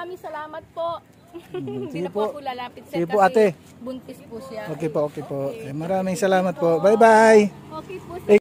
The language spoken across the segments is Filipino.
maraming salamat po. Hindi Sige na po po. ako lalapit sir Sige po, kasi ate. buntis po siya. Okay po, okay po. Maraming salamat po. Bye-bye. Okay po sir.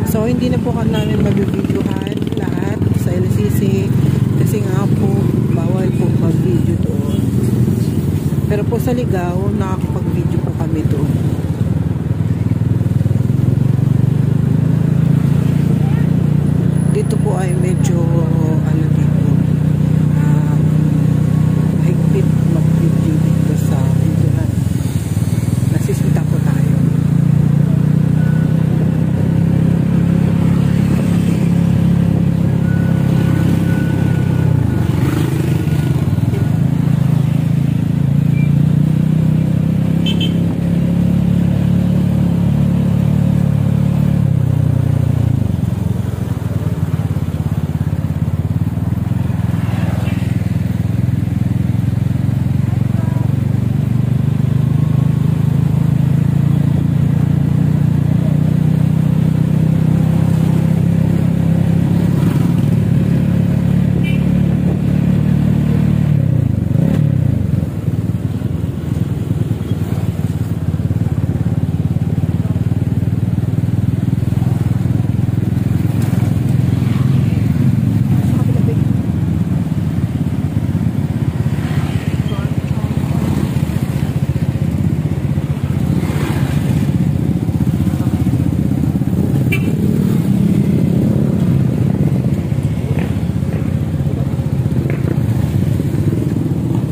So hindi na po namin mag-videohan lahat sa LCC kasi nga po bawal po mag-video doon. Pero po sa Ligaw, nakakapag-video po kami doon. Dito po ay medyo ano dito mahigpit mag-video dito sa videohan. Nasisita po tayo.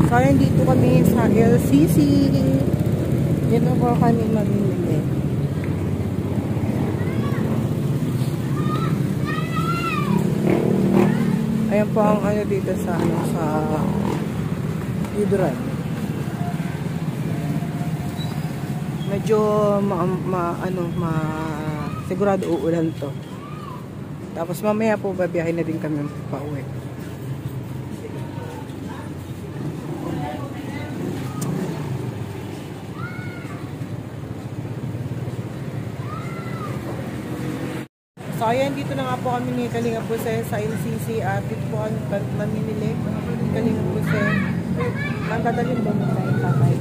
Kaya dito kami sa LCC. Yan na po kami mamimili. Ayan po ang ano dito sa ano sa Hidran. Medyo sigurado uulan to. Tapos mamaya po babiyahin na din kami pauwi. So ayan, dito na nga po kami ni Kalinga Puse sa LCC at dito po kami mamimili Kalinga Puse. Ang dadalhin doon sa tatay.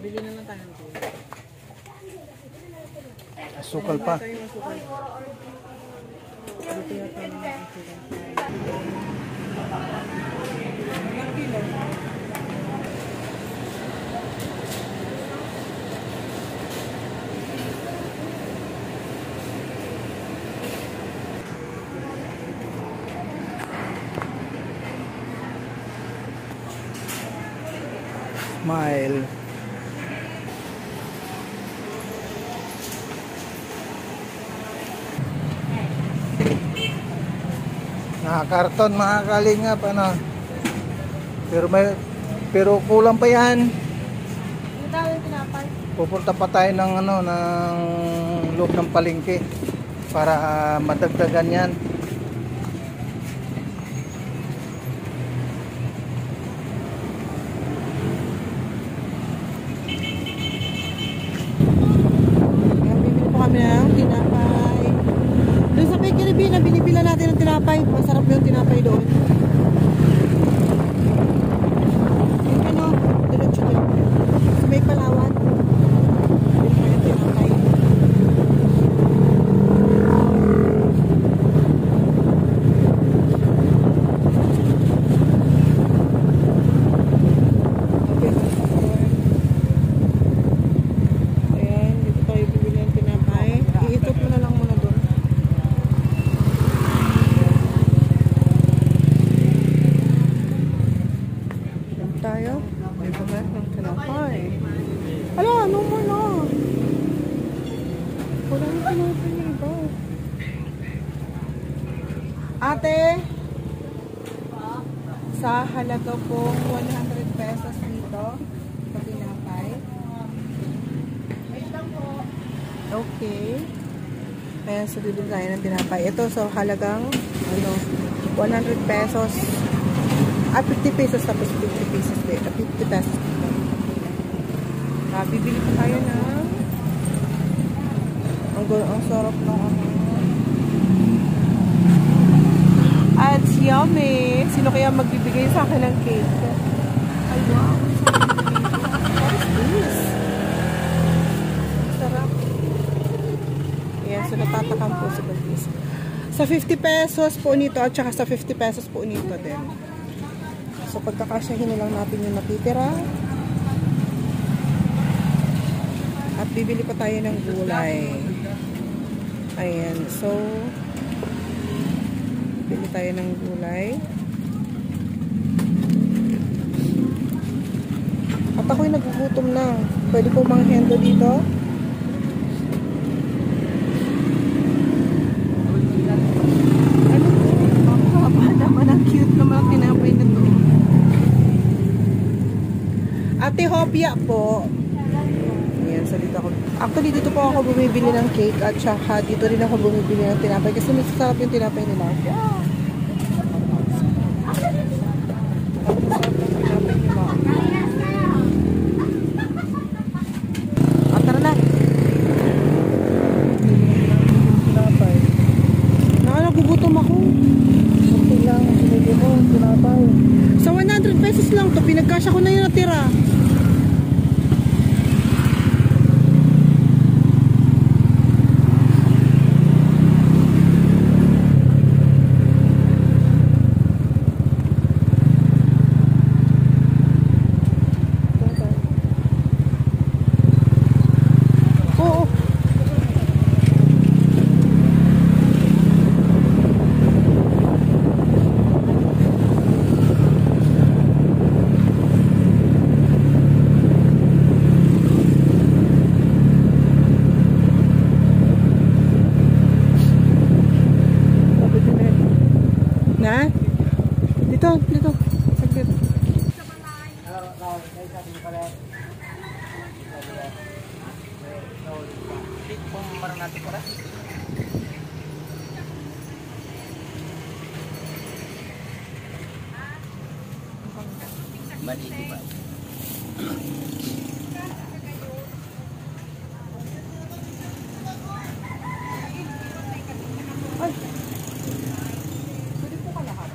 Bili na lang tayo ng Asukal pa. Smile. Nakakarton mga kalingap ano. Pero kulang pa yan. Pupunta pa tayo ng ano ng loob ng palengke para madagdagan yan. Bibili po kami ng tinapay. may Kiribina, binibila natin ng tinapay. Masarap yung tinapay doon. Yung ano, diretso doon. Sa may Palawan. Bili pa yung tinapay. Ayan, dito tayo bibili ng tinapay. Iikot mo na lang muna doon. Tayo. May bagat ng tinapay. Ala, no more na. Wala yung tinapay niya iba. Ate, sa halaga pong 100 pesos dito, sa tinapay. Okay. Ayan, so bibili tayo ng tinapay. Ito, so halagang, 100 pesos. 50 pesos tapos 50 pesos dito. 50 pesos dito. Bibili pa tayo ng ang sarap ng at yummy. Sino kaya magbibigay sa akin ng cake? Ay, wow. What is this? Sarap. Ayan, so natatakam po sa bagis. Sa 50 pesos po nito at saka sa 50 pesos po nito din. So, pagkakasyahin na lang natin yung natitira. At bibili pa tayo ng gulay. Ayan. So, bibili tayo ng gulay. At ako'y nagugutom na. Pwede po manghendo dito. Ano po? Mapahaba naman. Ang cute naman ang tinapay na to. Ate Hopia po. Ayan, so dito ako. Actually, dito po ako bumibili ng cake at saka dito rin ako bumibili ng tinapay kasi mas sarap yung tinapay nila. Yeah. At tara na. Tinapay. Nagugutom ako. Okay lang, sinili mo, tinapay. Sa 100 pesos lang to, pinagkasya ko na yung natira. Na? Dito, dito. Saglit. Ay. Pwede po ka lahat.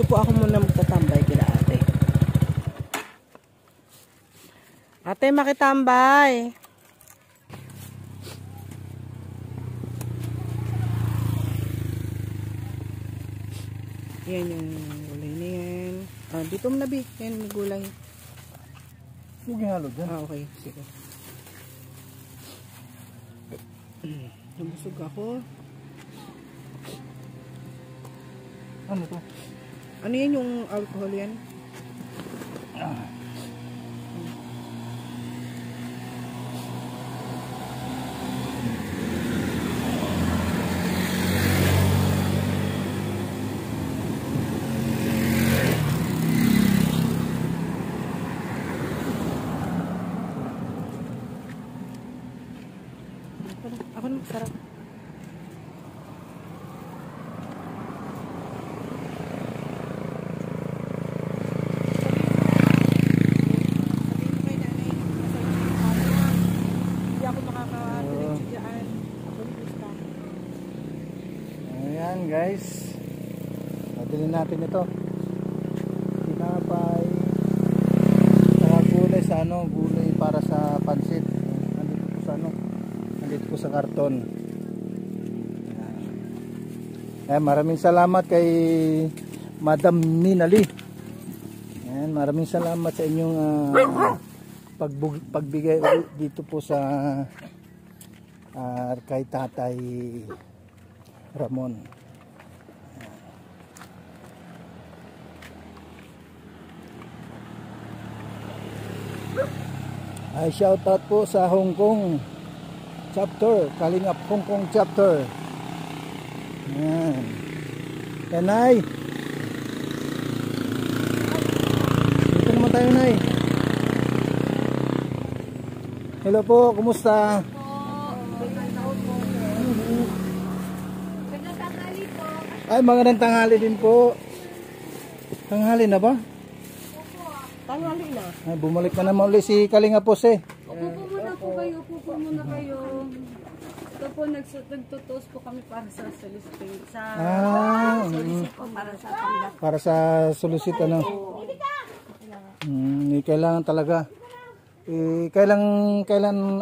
po ako muna magtatambay kila ate. Ate, makitambay. Yan yung gulay na yan. Ah, dito mo na, Bi. Yan yung gulay. Huwag yung halo dyan. Ah, okay. Sige. Nabusog ako. Ano to? Ano yan yung alcohol yan? Ako na masarap. Hindi ako makaka-diretso dyan. Ako ni Krista. Ayan guys. Padalhin natin ito. Tinapay. Saka gulay sa ano, gulay para sa pansit. Nandito po sa ano. Nandito po sa karton. Ayan, maraming salamat kay Madam Minali. Ayan, maraming salamat sa inyong pagbigay dito po sa kay Tatay Ramon. Ay, shout out po sa Hong Kong chapter, Kalingap Hong Kong chapter. Ayan. Yan, Nay. Dito naman tayo, Nay. Hello po, kumusta? Magandang tanghali po. Ay, magandang tanghali din po. Tanghali na ba? Tanghali na. Ay, bumalik na naman ulit si Kalinga Pose. Upo po muna po kayo. Upo po muna kayo. Ito po, nagtutos po kami para sa soliciting. Solicit po para sa kandidat. Para sa solicit ano. Kailangan talaga. Kailan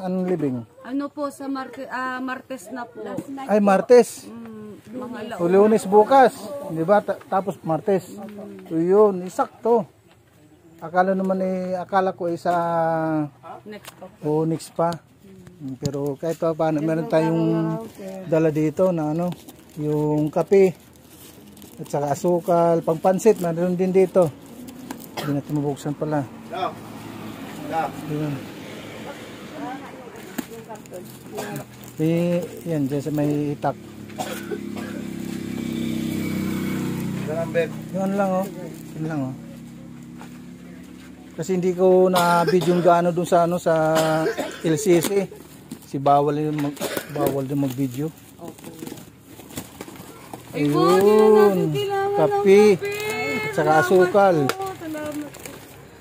ang living? Ano po, sa Martes na po. Ay, Martes. Mga O Lunes bukas. Di ba? Tapos Martes. So yun, isakto. Akala ko sa next po. o next pa. Pero kahit pa paano, meron tayong dala dito na ano, yung kape at saka asukal, pangpansit, meron din dito. Hindi natin mabuksan pala. Yun. Yan, dyan sa may itak. Yun lang oh. Yun lang oh. Kasi hindi ko na video yung gaano dun sa ano sa LCC. Si bawal din mag-video. Ayun. Kape. At saka asukal.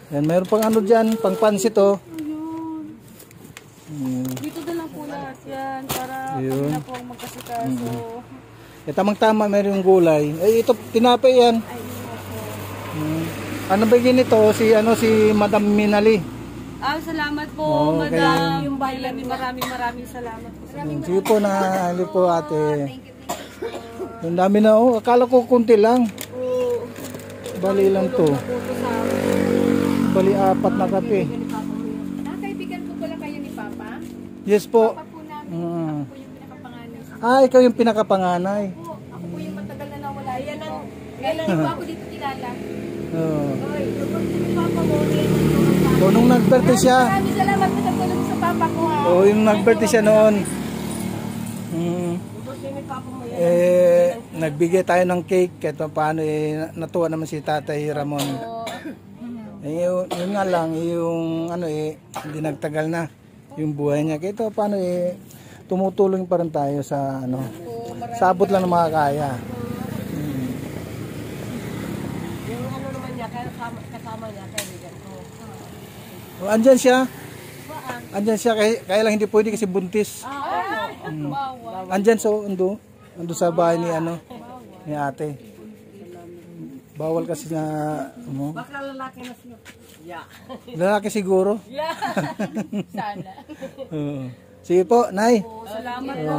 Yan, mayroon pang ano diyan, pang pansit oh. Dito na lang po lahat yan para Ayun. kami na po ang magkasikaso. Tamang-tama mayroon yung gulay. Ay ito tinapay yan. Ano ba ginito si Madam Minali? Salamat po, Okay. madam. Yung bayan, maraming salamat po. Sige po na ali po ate. Yung dami na oh, akala ko kunti lang. Bali lang to. Bali 4 na kape. Kaibigan po pala kayo ni Papa? Yes po. Papa po namin. Ako po yung pinakapanganay. Ikaw yung pinakapanganay. Ako po yung matagal na nawala. Kailan po ako dito kilala? Oh. Si Papa mo, So, nung nag-birthday siya. maraming salamat po sa tulong sa Papa ko ha. Oh, yung nag-birthday siya noon. Nagbigay tayo ng cake kahit paano natuwa naman si Tatay Ramon. Yun nga lang yung hindi nagtagal na yung buhay niya. Kahit paano tumutulong pa rin tayo sa sabot lang ng makakaya. Yung ano naman niya, kasama niya, kaibigan ko. Andyan siya. Andyan siya kaya lang hindi pwede kasi buntis. Andyan ando sa bahay ni ni ate. Bawal kasi na ano. Baka lalaki na siya. Yeah. Lalaki siguro. Yeah. Sana. Oo. Sige po, Nay. Salamat po.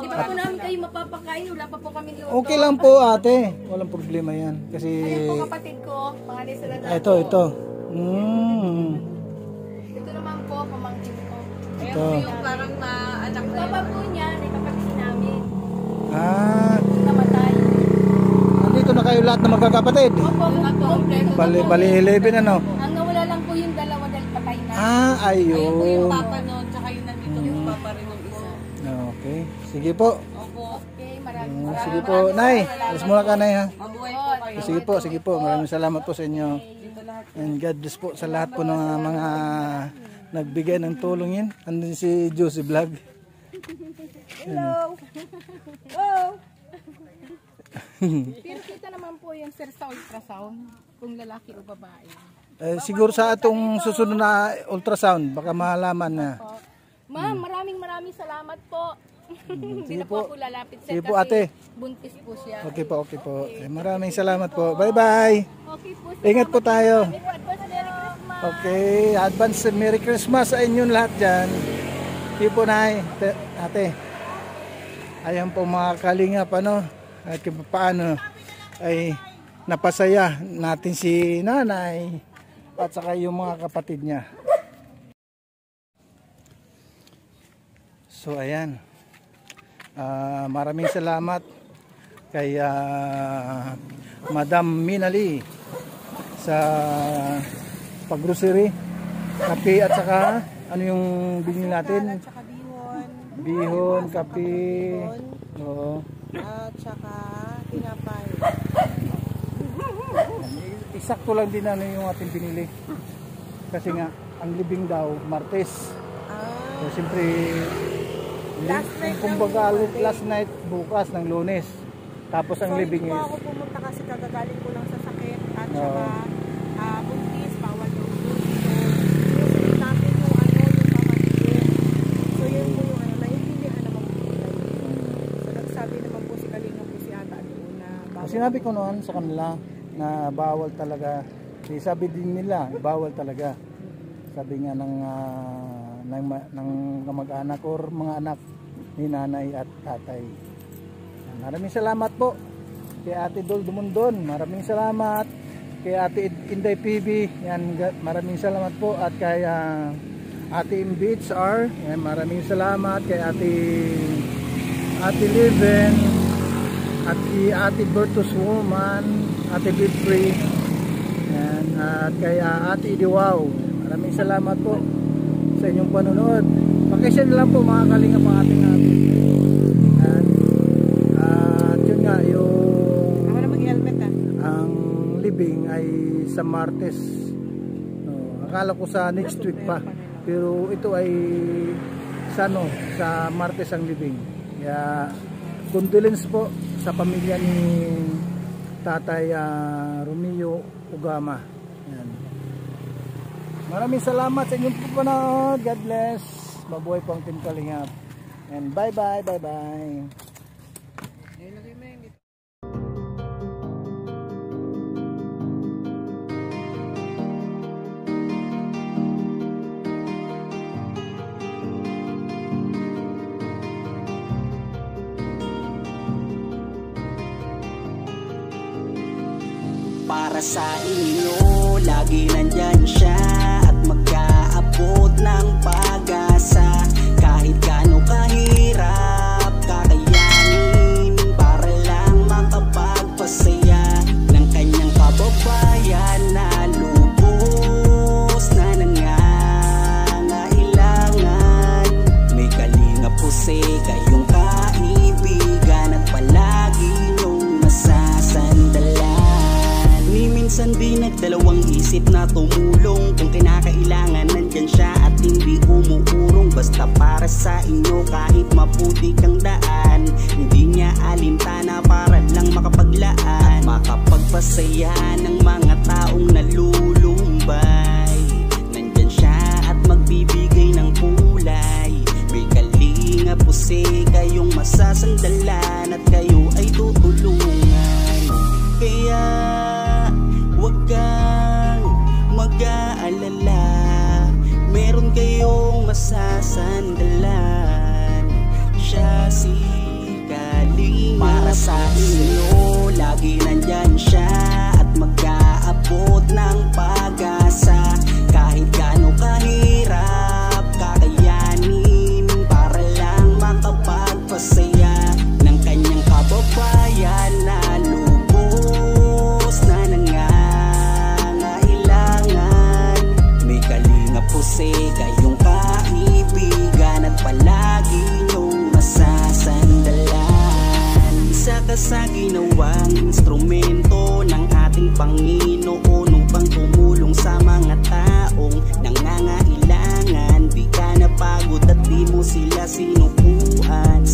Di ba po namin kayo mapapakain? Wala pa po kami luto. Okay lang po, ate. Walang problema yan. Kasi Ayan po kapatid ko. Pangalan sila na ito. Ito naman po, pamangkin ko. Ayan Ito. po yung parang anak na. Papa po niya, may kapatid namin. Namatay. Nandito na kayo lahat na magkakapatid. Opo, kompleto. Bali 11 ano. Ang nawala lang po yung dalawa dahil patay na. Ayun. Ayun po yung papa noon, tsaka yung nandito yung papa rin ng isa. Okay. Sige po. Opo. Okay, maraming Sige po, Nay. Alas muna ka, Nay, ha. mabuhay po kayo. Sige po. Maraming salamat po sa inyo. And God bless po sa lahat po ng mga nagbigay ng tulong yun. Andun si Josie Vlog. Hello. Oh. Pero kita naman po yung sir sa ultrasound kung lalaki o babae. Siguro sa atong susunod na ultrasound, baka malaman na. Ma'am, maraming salamat po. Hindi na po ako lalapit sir. Sige po, ate. Buntis po siya. Okay po. Maraming salamat po. Bye-bye. Okay po. Ingat po tayo. Advance Merry Christmas. Okay, advance Merry Christmas sa inyong lahat dyan. Sige po, Nay. Ate. Ayan po mga kalingap, ano. At kung paano ay napasaya natin si nanay at saka yung mga kapatid niya. So ayan, maraming salamat kay Madam Minali sa paggrocery, kape at saka ano yung binili natin? At saka Bihon, kape, oo. at saka tinapay. Isakto lang din ano yung ating pinili. Kasi nga, ang libing daw, Martes. So, siyempre, kumbaga, last night, bukas ng Lunes. Tapos ang libing Hindi is... po ako pumunta kasi kagagaling ko lang sa sakit at saka buntis, bawal yung buntis. So, natin yung yung pamangkin. So, yun po yung naiintindihan naman po nila yun. So, nagsabi naman po si Kalinga po si Ata doon na bawal. Sinabi ko noon sa kanila na bawal talaga. Sabi din nila, bawal talaga. Sabi nga ng kamag-anak or mga anak ni nanay at tatay. Maraming salamat po kay Ate Dol Dumundon. Maraming salamat kay Ate Inday PB. Yan, maraming salamat po at kay Ate Imbits R. Yan, maraming salamat kay Ate Liven at kay Ate Bertus Woman, Ate Bidfree. Yan, at kay Ate Idiwaw. Maraming salamat po sa inyong panonood. Pakishare lang po mga kalingap ang ating Yan. At yun nga, yung Ako na mag-helmet ang libing ay sa Martes. Akala ko sa next week pa. Pero ito ay sa Martes ang libing. Kaya condolence po sa pamilya ni Tatay Romeo Ugama. Yan. Maraming salamat sa inyong panonood. God bless. Mabuhay po ang Team Kalingap. And bye-bye. Bye-bye. Para sa inyo, lagi nandyan siya at mag-aabot ng pag-asa. Kahit gaano kahirap, kakayanin para lang makapagpasaya ng kanyang kababayan na lubos na nangangailangan. May Kalingap Jose, kayong kaibigan at palagi niyong masasandalan. Minsan di nagdalawang isip na tumulong. Kung kinakailangan nandyan siya at hindi umuurong. Basta para sa inyo kahit maputi kang daan. Hindi niya alintana para lang makapaglaan. Makapagpasaya ng mga taong nalulumbay. Nandyan siya at magbibigay ng kulay. May Kalingap Jose, kayong masasandalan at kayo ay tutulungan. Kaya masasandalan. Siya si Kalinga. Para sa inyo, lagi nandyan siya at mag-aabot ng pag-asa. Kahit gaano kahirap kakayanin para lang makapagpasaya ng kanyang kababayan na lubos na nangangailangan. May Kalinga po si kayong kaibigan at palagi niyong masasandalan. Isa ka sa ginawang instrumento ng ating Panginoon upang tumulong sa mga taong nangangailangan. Di ka napagod at di mo sila sinukuan.